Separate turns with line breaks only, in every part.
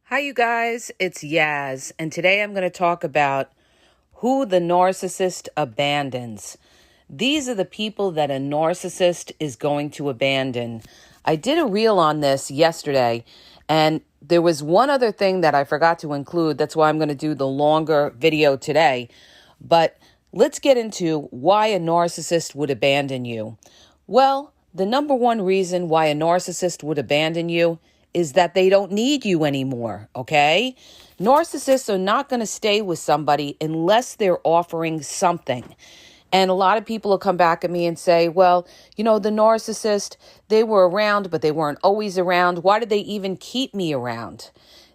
Hi, you guys. It's Yaz, and today I'm going to talk about who the narcissist abandons. These are the people that a narcissist is going to abandon. I did a reel on this yesterday, and there was one other thing that I forgot to include. That's why I'm going to do the longer video today. But let's get into why a narcissist would abandon you. Well, the number one reason why a narcissist would abandon you is that they don't need you anymore, okay? Narcissists are not going to stay with somebody unless they're offering something. And a lot of people will come back at me and say, well, the narcissist, they were around, but they weren't always around. Why did they even keep me around?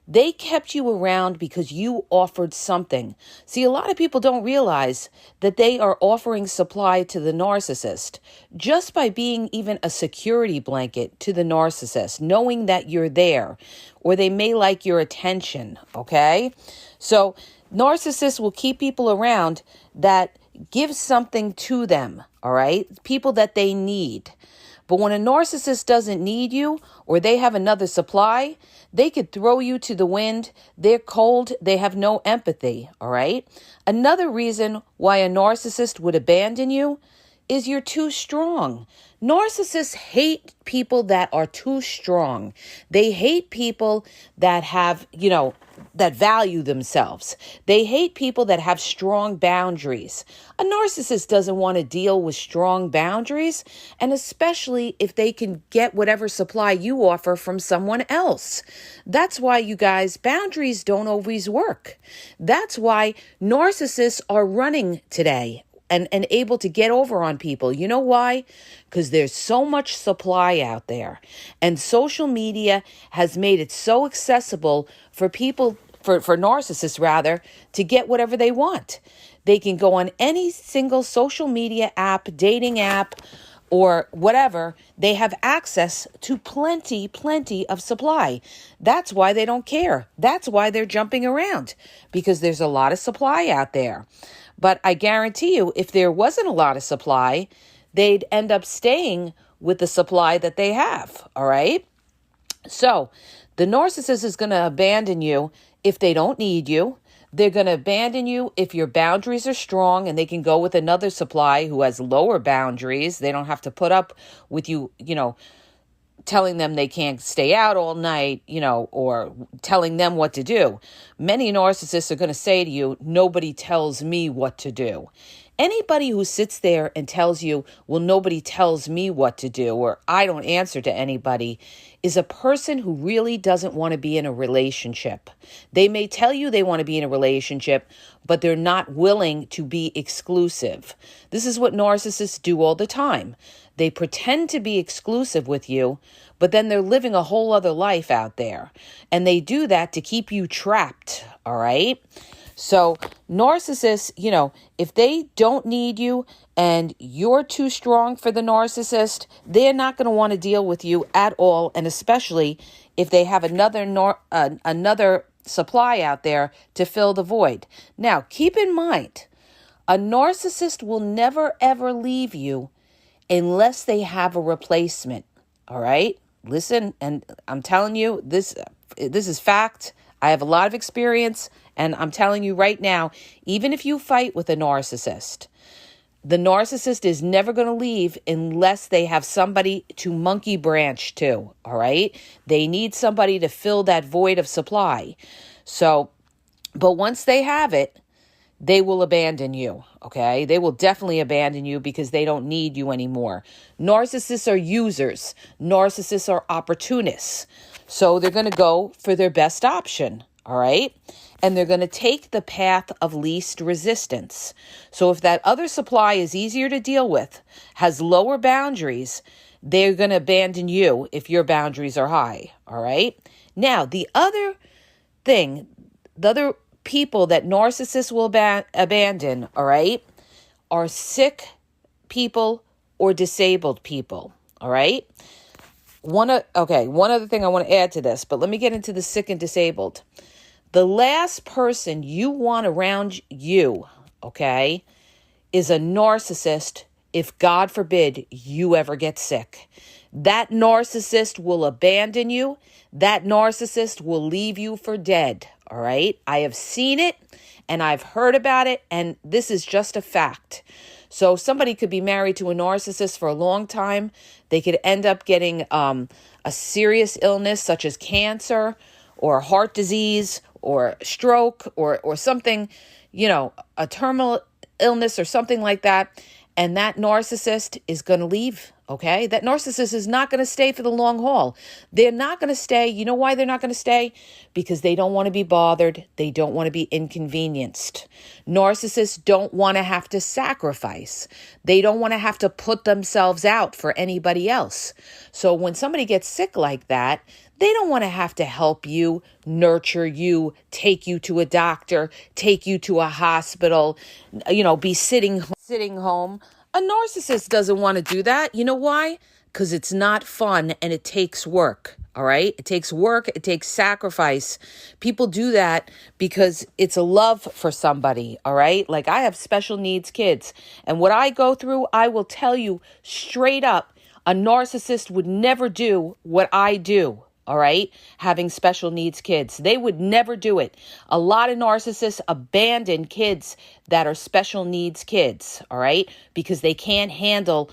They kept you around because you offered something. See, a lot of people don't realize that they are offering supply to the narcissist just by being even a security blanket to the narcissist, knowing that you're there, or they may like your attention, okay? So narcissists will keep people around that give something to them, all right? People that they need. But when a narcissist doesn't need you or they have another supply, they could throw you to the wind. They're cold. They have no empathy, all right? Another reason why a narcissist would abandon you is you're too strong. Narcissists hate people that are too strong. They hate people that have, that value themselves. They hate people that have strong boundaries. A narcissist doesn't want to deal with strong boundaries, and especially if they can get whatever supply you offer from someone else. That's why, you guys, boundaries don't always work. That's why narcissists are running today and able to get over on people. You know why? Because there's so much supply out there. And social media has made it so accessible for people, for narcissists rather, to get whatever they want. They can go on any single social media app, dating app, or whatever. They have access to plenty of supply. That's why they don't care. That's why they're jumping around, because there's a lot of supply out there. But I guarantee you, if there wasn't a lot of supply, they'd end up staying with the supply that they have, all right? So the narcissist is going to abandon you if they don't need you. They're going to abandon you if your boundaries are strong and they can go with another supply who has lower boundaries. They don't have to put up with you, telling them they can't stay out all night, or telling them what to do. Many narcissists are going to say to you, nobody tells me what to do. Anybody who sits there and tells you, well, nobody tells me what to do, or I don't answer to anybody, is a person who really doesn't want to be in a relationship. They may tell you they want to be in a relationship, but they're not willing to be exclusive. This is what narcissists do all the time. They pretend to be exclusive with you, but then they're living a whole other life out there. And they do that to keep you trapped, all right? So narcissists, if they don't need you and you're too strong for the narcissist, they're not going to want to deal with you at all. And especially if they have another supply out there to fill the void. Now, keep in mind, a narcissist will never, ever leave you unless they have a replacement. All right? Listen, and I'm telling you, this is fact. I have a lot of experience, and I'm telling you right now, even if you fight with a narcissist, the narcissist is never going to leave unless they have somebody to monkey branch to, all right? They need somebody to fill that void of supply. So, but once they have it, they will abandon you, okay? They will definitely abandon you because they don't need you anymore. Narcissists are users. Narcissists are opportunists. So they're going to go for their best option, all right? And they're going to take the path of least resistance. So if that other supply is easier to deal with, has lower boundaries, they're going to abandon you if your boundaries are high, all right? Now, the other people that narcissists will abandon, all right, are sick people or disabled people, all right? One other thing I want to add to this, but let me get into the sick and disabled. The last person you want around you, okay, is a narcissist if, God forbid, you ever get sick. That narcissist will abandon you. That narcissist will leave you for dead. All right. I have seen it and I've heard about it, and this is just a fact. So somebody could be married to a narcissist for a long time. They could end up getting a serious illness such as cancer or heart disease or stroke or something, a terminal illness or something like that. And that narcissist is going to leave, okay? That narcissist is not going to stay for the long haul. They're not going to stay. You know why they're not going to stay? Because they don't want to be bothered. They don't want to be inconvenienced. Narcissists don't want to have to sacrifice. They don't want to have to put themselves out for anybody else. So when somebody gets sick like that, they don't want to have to help you, nurture you, take you to a doctor, take you to a hospital, be sitting home. A narcissist doesn't want to do that. You know why? Because it's not fun and it takes work. All right. It takes work. It takes sacrifice. People do that because it's a love for somebody. All right. Like I have special needs kids, and what I go through, I will tell you straight up, a narcissist would never do what I do. All right. Having special needs kids. They would never do it. A lot of narcissists abandon kids that are special needs kids. All right. Because they can't handle,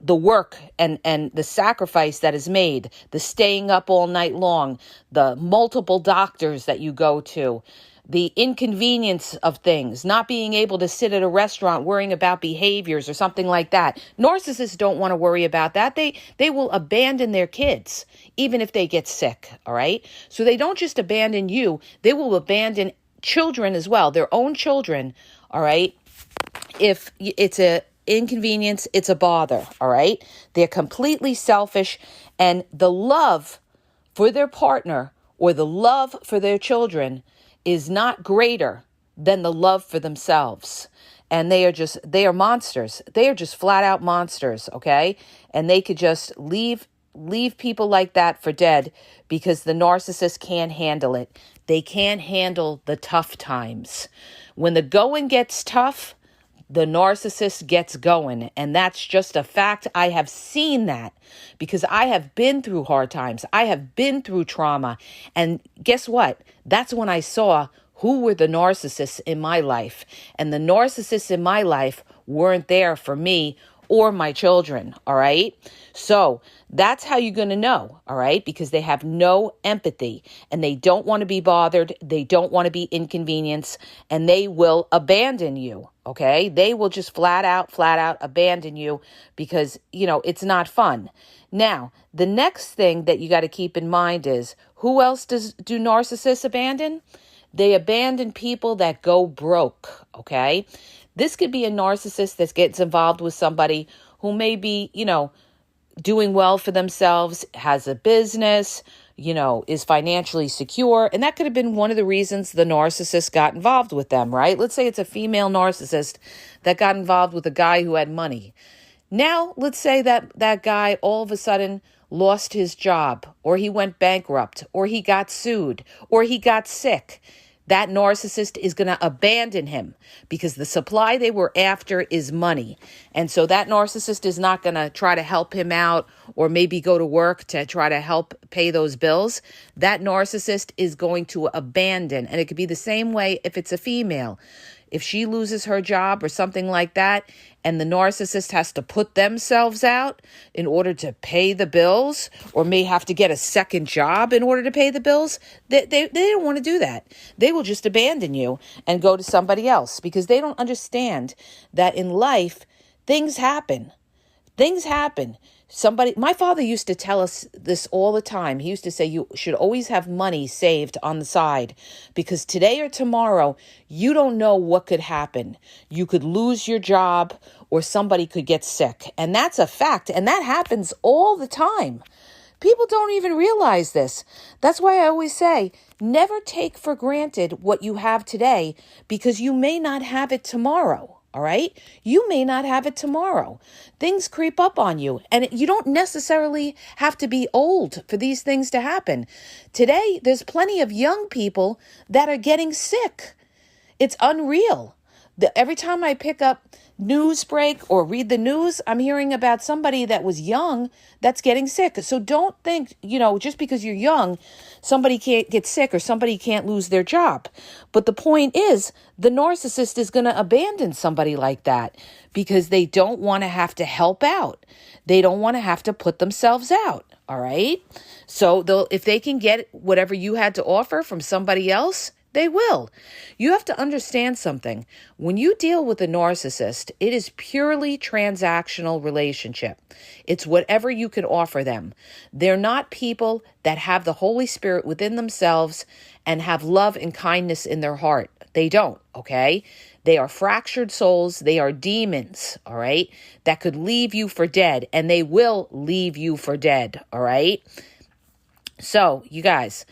the work and the sacrifice that is made, the staying up all night long, the multiple doctors that you go to, the inconvenience of things, not being able to sit at a restaurant worrying about behaviors or something like that. Narcissists don't want to worry about that. They will abandon their kids, even if they get sick, all right? So they don't just abandon you. They will abandon children as well, their own children, all right? If it's a inconvenience, it's a bother, all right? They're completely selfish, and the love for their partner or the love for their children is not greater than the love for themselves. And they are monsters. They are just flat out monsters, okay? And they could just leave people like that for dead because the narcissist can't handle it. They can't handle the tough times. When the going gets tough, the narcissist gets going. And that's just a fact. I have seen that because I have been through hard times. I have been through trauma. And guess what? That's when I saw who were the narcissists in my life. And the narcissists in my life weren't there for me or my children, all right? So that's how you're going to know, all right? Because they have no empathy and they don't want to be bothered. They don't want to be inconvenienced, and they will abandon you, okay? They will just flat out abandon you because, it's not fun. Now, the next thing that you got to keep in mind is, who else do narcissists abandon? They abandon people that go broke, okay? This could be a narcissist that gets involved with somebody who may be, doing well for themselves, has a business, is financially secure. And that could have been one of the reasons the narcissist got involved with them, right? Let's say it's a female narcissist that got involved with a guy who had money. Now, let's say that guy all of a sudden lost his job, or he went bankrupt, or he got sued, or he got sick. That narcissist is going to abandon him because the supply they were after is money. And so that narcissist is not going to try to help him out or maybe go to work to try to help pay those bills. That narcissist is going to abandon. And it could be the same way if it's a female. If she loses her job or something like that, and the narcissist has to put themselves out in order to pay the bills, or may have to get a second job in order to pay the bills, they don't want to do that. They will just abandon you and go to somebody else because they don't understand that in life, things happen. Things happen. My father used to tell us this all the time. He used to say you should always have money saved on the side because today or tomorrow, you don't know what could happen. You could lose your job or somebody could get sick. And that's a fact. And that happens all the time. People don't even realize this. That's why I always say, never take for granted what you have today because you may not have it tomorrow. All right. You may not have it tomorrow. Things creep up on you, and you don't necessarily have to be old for these things to happen. Today, there's plenty of young people that are getting sick. It's unreal. Every time I pick up news break or read the news, I'm hearing about somebody that was young that's getting sick. So don't think, just because you're young, somebody can't get sick or somebody can't lose their job. But the point is, the narcissist is going to abandon somebody like that because they don't want to have to help out. They don't want to have to put themselves out. All right. So if they can get whatever you had to offer from somebody else, they will. You have to understand something. When you deal with a narcissist, it is purely transactional relationship. It's whatever you can offer them. They're not people that have the Holy Spirit within themselves and have love and kindness in their heart. They don't, okay? They are fractured souls. They are demons, all right, that could leave you for dead, and they will leave you for dead, all right? So, you guys,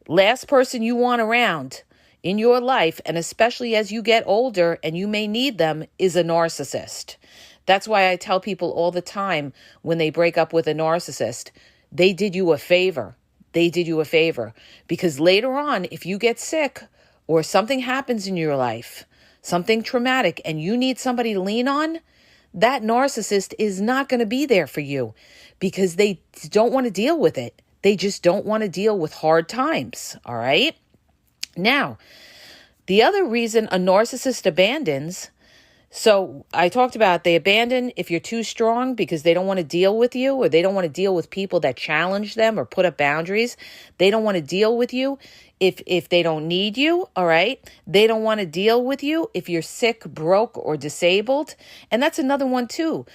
last person you want around in your life, and especially as you get older and you may need them, is a narcissist. That's why I tell people all the time when they break up with a narcissist, they did you a favor. They did you a favor. Because later on, if you get sick or something happens in your life, something traumatic, and you need somebody to lean on, that narcissist is not going to be there for you because they don't want to deal with it. They just don't want to deal with hard times, all right? Now, the other reason a narcissist abandons, so I talked about they abandon if you're too strong because they don't want to deal with you, or they don't want to deal with people that challenge them or put up boundaries. They don't want to deal with you if they don't need you, all right? They don't want to deal with you if you're sick, broke, or disabled. And that's another one too.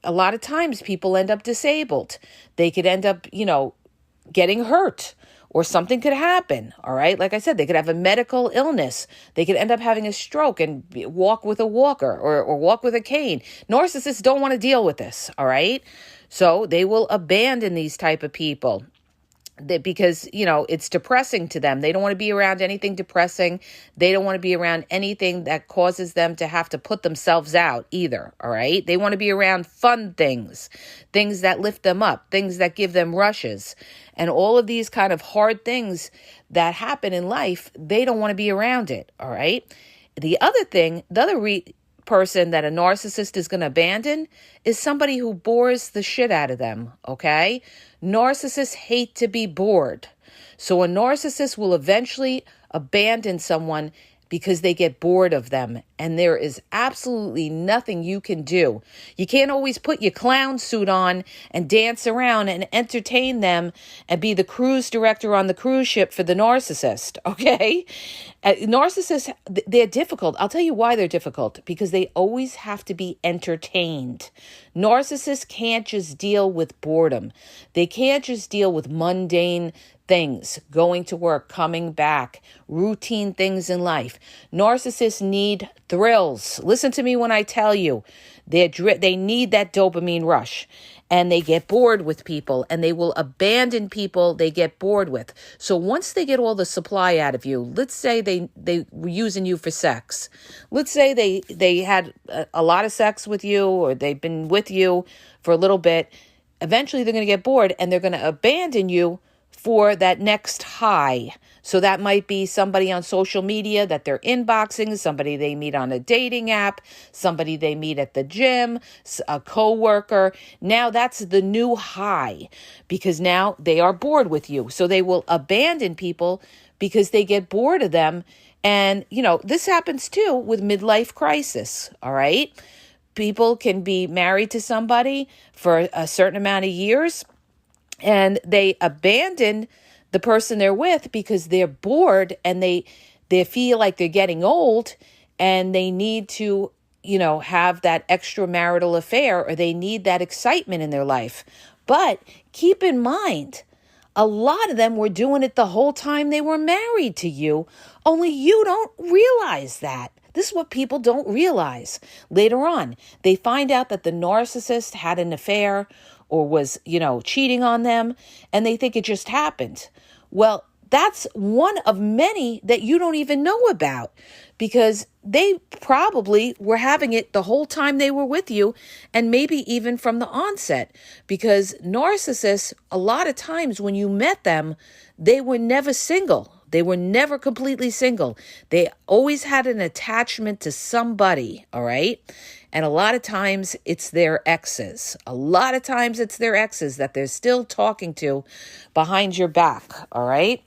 A lot of times people end up disabled. They could end up, getting hurt, or something could happen, all right? Like I said, they could have a medical illness. They could end up having a stroke and walk with a walker or walk with a cane. Narcissists don't want to deal with this, all right? So they will abandon these type of people because, it's depressing to them. They don't want to be around anything depressing. They don't want to be around anything that causes them to have to put themselves out either, all right? They want to be around fun things that lift them up, things that give them rushes. And all of these kind of hard things that happen in life, they don't want to be around it, all right? The other thing, person that a narcissist is going to abandon is somebody who bores the shit out of them, okay? Narcissists hate to be bored. So a narcissist will eventually abandon someone because they get bored of them, and there is absolutely nothing you can do. You can't always put your clown suit on and dance around and entertain them and be the cruise director on the cruise ship for the narcissist, okay? Narcissists, they're difficult. I'll tell you why they're difficult, because they always have to be entertained. Narcissists can't just deal with boredom. They can't just deal with mundane things, going to work, coming back, routine things in life. Narcissists need thrills. Listen to me when I tell you, they need that dopamine rush, and they get bored with people, and they will abandon people they get bored with. So once they get all the supply out of you, let's say they were using you for sex. Let's say they had a lot of sex with you, or they've been with you for a little bit. Eventually they're going to get bored, and they're going to abandon you for that next high. So that might be somebody on social media that they're inboxing, somebody they meet on a dating app, somebody they meet at the gym, a coworker. Now that's the new high, because now they are bored with you. So they will abandon people because they get bored of them. And, this happens too with midlife crisis, all right? People can be married to somebody for a certain amount of years, and they abandon the person they're with because they're bored, and they feel like they're getting old, and they need to, have that extramarital affair, or they need that excitement in their life. But keep in mind, a lot of them were doing it the whole time they were married to you, only you don't realize that. This is what people don't realize. Later on, they find out that the narcissist had an affair or was, cheating on them, and they think it just happened. Well, that's one of many that you don't even know about, because they probably were having it the whole time they were with you, and maybe even from the onset, because narcissists, a lot of times when you met them, they were never single. They were never completely single. They always had an attachment to somebody, all right? And a lot of times it's their exes. A lot of times it's their exes that they're still talking to behind your back, all right?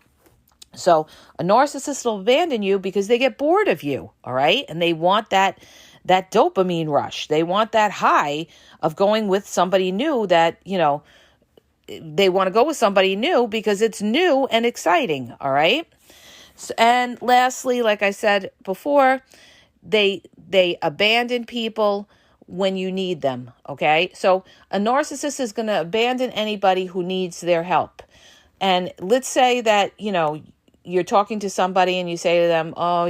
So a narcissist will abandon you because they get bored of you, all right? And they want that dopamine rush. They want that high of going with somebody new that, they want to go with somebody new because it's new and exciting, all right? And lastly, like I said before, they abandon people when you need them, okay? So a narcissist is going to abandon anybody who needs their help. And let's say that, you're talking to somebody and you say to them, oh,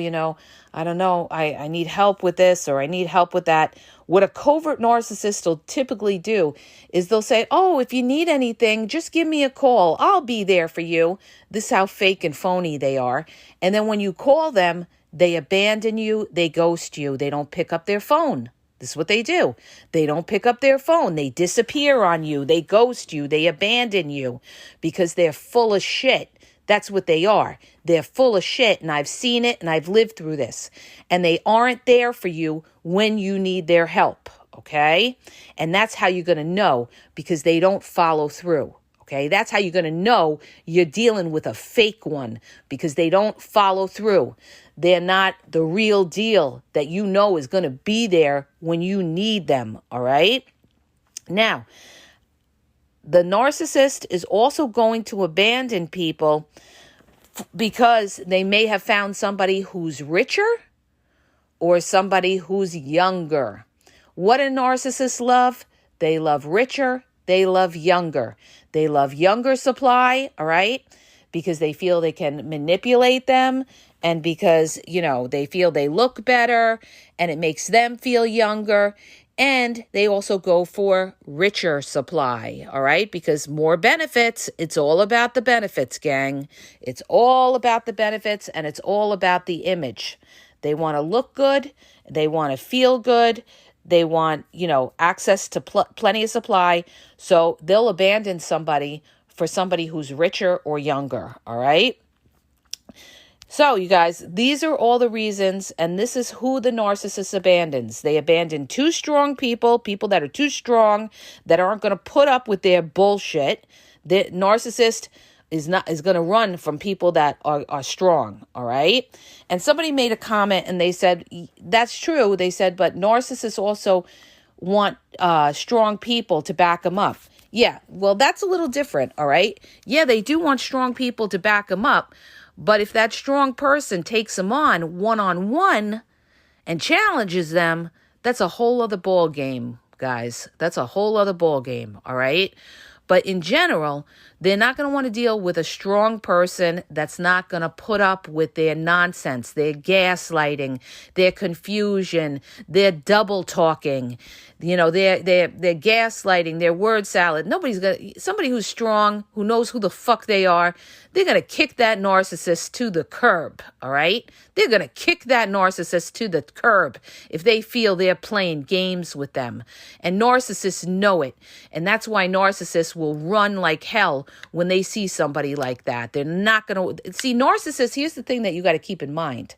I don't know, I need help with this or I need help with that. What a covert narcissist will typically do is they'll say, oh, if you need anything, just give me a call. I'll be there for you. This is how fake and phony they are. And then when you call them, they abandon you. They ghost you. They don't pick up their phone. This is what they do. They don't pick up their phone. They disappear on you. They ghost you. They abandon you because they're full of shit. That's what they are. They're full of shit, and I've seen it, and I've lived through this. And they aren't there for you when you need their help, okay? And that's how you're going to know, because they don't follow through, okay? That's how you're going to know you're dealing with a fake one, because they don't follow through. They're not the real deal that you know is going to be there when you need them, all right? Now, the narcissist is also going to abandon people because they may have found somebody who's richer or somebody who's younger. What do narcissists love? They love richer. They love younger. They love younger supply, all right? Because they feel they can manipulate them and because, they feel they look better and it makes them feel younger. And they also go for richer supply, all right? Because more benefits, it's all about the benefits, gang. It's all about the benefits and it's all about the image. They want to look good. They want to feel good. They want, access to plenty of supply. So they'll abandon somebody for somebody who's richer or younger, all right? So, you guys, these are all the reasons, and this is who the narcissist abandons. They abandon too strong people that are too strong, that aren't going to put up with their bullshit. The narcissist is going to run from people that are strong, all right? And somebody made a comment, and they said, that's true. They said, but narcissists also want strong people to back them up. Yeah, well, that's a little different, all right? Yeah, they do want strong people to back them up. But if that strong person takes them on one-on-one and challenges them, that's a whole other ball game, guys. That's a whole other ball game, all right? But in general, they're not going to want to deal with a strong person that's not going to put up with their nonsense, their gaslighting, their confusion, their double talking, their gaslighting, their word salad. Somebody who's strong, who knows who the fuck they are, they're going to kick that narcissist to the curb, all right? They're going to kick that narcissist to the curb if they feel they're playing games with them. And narcissists know it. And that's why narcissists will run like hell when they see somebody like that. They're not going to... See, narcissists, here's the thing that you got to keep in mind.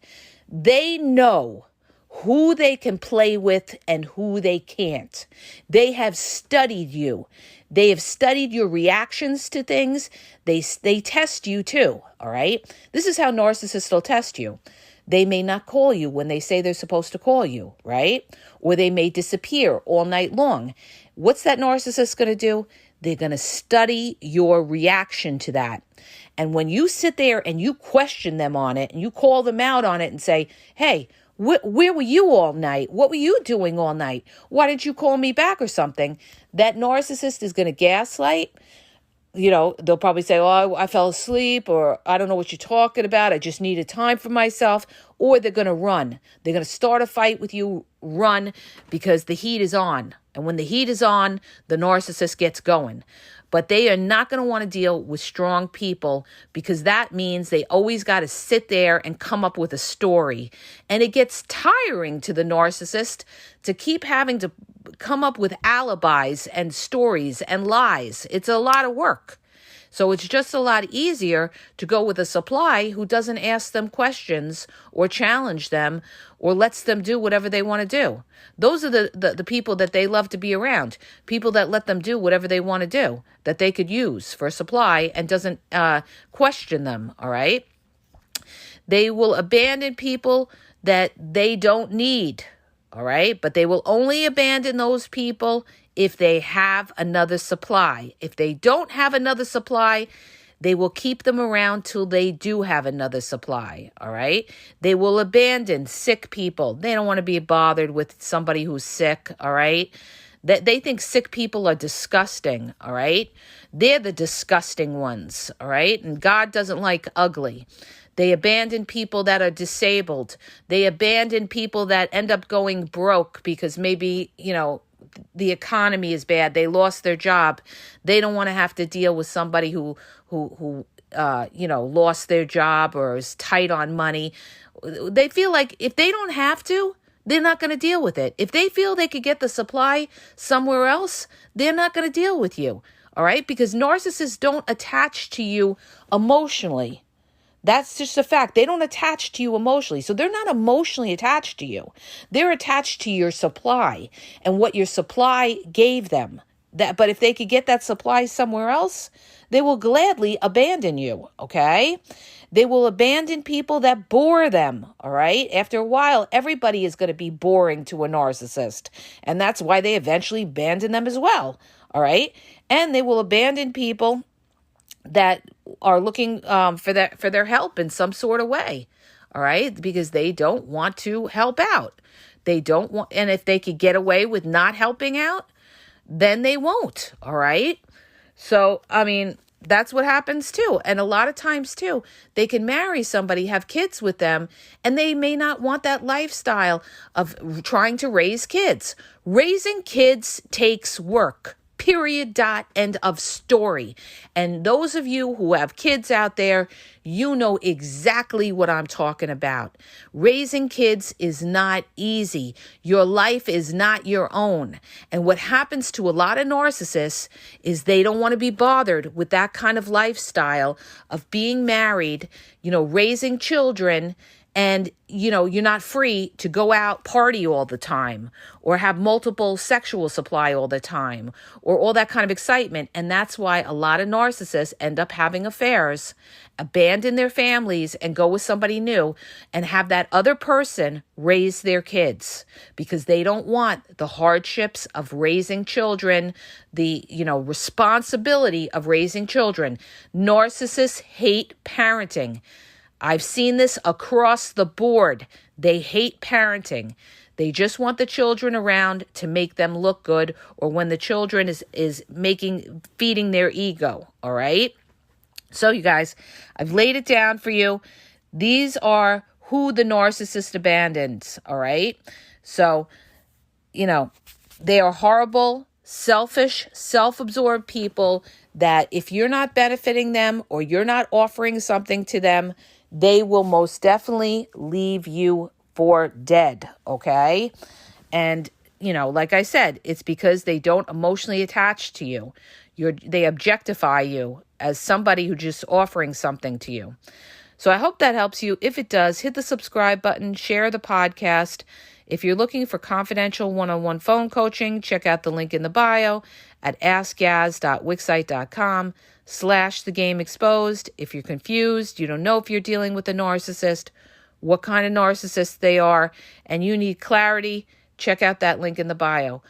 They know who they can play with and who they can't. They have studied you. They have studied your reactions to things. They test you too, all right? This is how narcissists will test you. They may not call you when they say they're supposed to call you, right? Or they may disappear all night long. What's that narcissist going to do? They're going to study your reaction to that. And when you sit there and you question them on it and you call them out on it and say, hey, where were you all night? What were you doing all night? Why didn't you call me back or something? That narcissist is going to gaslight. They'll probably say, oh, I fell asleep, or I don't know what you're talking about. I just needed time for myself. Or they're going to run. They're going to start a fight with you, run, because the heat is on. And when the heat is on, the narcissist gets going. But they are not going to want to deal with strong people because that means they always got to sit there and come up with a story. And it gets tiring to the narcissist to keep having to come up with alibis and stories and lies. It's a lot of work. So it's just a lot easier to go with a supply who doesn't ask them questions or challenge them or lets them do whatever they want to do. Those are the people that they love to be around, people that let them do whatever they want to do, that they could use for supply and doesn't question them, all right? They will abandon people that they don't need, all right? But they will only abandon those people if they have another supply. If they don't have another supply, they will keep them around till they do have another supply, all right? They will abandon sick people. They don't want to be bothered with somebody who's sick, all right? They think sick people are disgusting, all right? They're the disgusting ones, all right? And God doesn't like ugly. They abandon people that are disabled. They abandon people that end up going broke because maybe, the economy is bad. They lost their job. They don't want to have to deal with somebody who lost their job or is tight on money. They feel like if they don't have to, they're not going to deal with it. If they feel they could get the supply somewhere else, they're not going to deal with you. All right? Because narcissists don't attach to you emotionally. That's just a fact. They don't attach to you emotionally. So they're not emotionally attached to you. They're attached to your supply and what your supply gave them. But if they could get that supply somewhere else, they will gladly abandon you, okay? They will abandon people that bore them, all right? After a while, everybody is going to be boring to a narcissist. And that's why they eventually abandon them as well, all right? And they will abandon people that are looking for their help in some sort of way, all right? Because they don't want to help out. They don't want, and if they could get away with not helping out, then they won't, all right? So, that's what happens too. And a lot of times too, they can marry somebody, have kids with them, and they may not want that lifestyle of trying to raise kids. Raising kids takes work. Period, dot, end of story. And those of you who have kids out there, you know exactly what I'm talking about. Raising kids is not easy. Your life is not your own. And what happens to a lot of narcissists is they don't want to be bothered with that kind of lifestyle of being married, raising children, and, you're not free to go out, party all the time, or have multiple sexual supply all the time, or all that kind of excitement. And that's why a lot of narcissists end up having affairs, abandon their families, and go with somebody new, and have that other person raise their kids, because they don't want the hardships of raising children, the, responsibility of raising children. Narcissists hate parenting. I've seen this across the board. They hate parenting. They just want the children around to make them look good, or when the children is feeding their ego, all right? So you guys, I've laid it down for you. These are who the narcissist abandons, all right? So, they are horrible, selfish, self-absorbed people that if you're not benefiting them or you're not offering something to them, they will most definitely leave you for dead, okay? And, like I said, it's because they don't emotionally attach to you. They objectify you as somebody who's just offering something to you. So I hope that helps you. If it does, hit the subscribe button, share the podcast. If you're looking for confidential one-on-one phone coaching, check out the link in the bio at askgaz.wixsite.com/thegameexposed. If you're confused, you don't know if you're dealing with a narcissist, what kind of narcissist they are, and you need clarity, check out that link in the bio.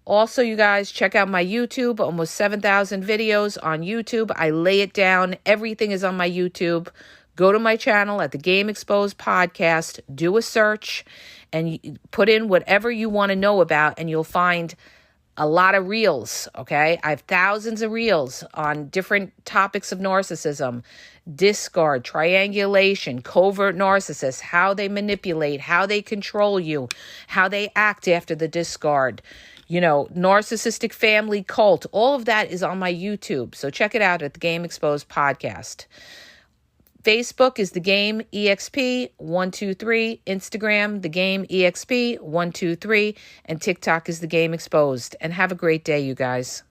Also, you guys, check out my YouTube, almost 7,000 videos on YouTube. I lay it down. Everything is on my YouTube. Go to my channel at the Game Exposed Podcast, do a search, and put in whatever you want to know about, and you'll find a lot of reels, okay? I have thousands of reels on different topics of narcissism, discard, triangulation, covert narcissists, how they manipulate, how they control you, how they act after the discard, narcissistic family cult. All of that is on my YouTube, so check it out at the Game Exposed Podcast. Facebook is The Game EXP 123, Instagram The Game EXP 123, and TikTok is The Game Exposed. And have a great day, you guys.